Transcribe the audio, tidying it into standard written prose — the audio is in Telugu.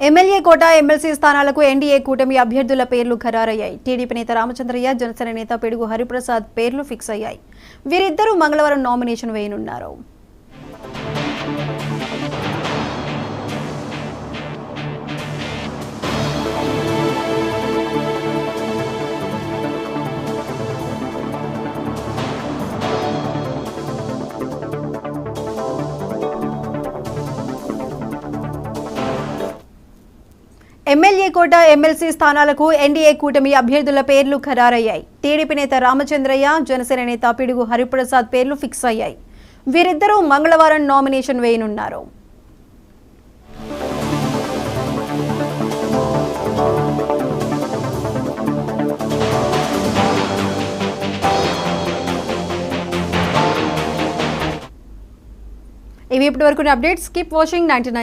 ఎమ్మెల్యే కోట ఎమ్మెల్సీ స్థానాలకు ఎన్డీఏ కూటమి అభ్యర్థుల పేర్లు ఖరారయ్యాయి. టీడీపీ నేత రామచంద్రయ్య, జనసేన నేత పిడుగు హరిప్రసాద్ పేర్లు ఫిక్స్ అయ్యాయి. వీరిద్దరూ మంగళవారం నామినేషన్ వేయనున్నారు. ఎమ్మెల్యే కోట ఎమ్మెల్సీ స్థానాలకు ఎన్డీఏ కూటమి అభ్యర్థుల పేర్లు ఖరారయ్యాయి. టీడీపీ నేత రామచంద్రయ్య, జనసేన నేత పిడుగు హరిప్రసాద్ పేర్లు ఫిక్స్ అయ్యాయి. వీరిద్దరూ మంగళవారం నామినేషన్ వేయనున్నారు. ఇవి ఇప్పటివరకు అప్డేట్స్. Keep watching 99.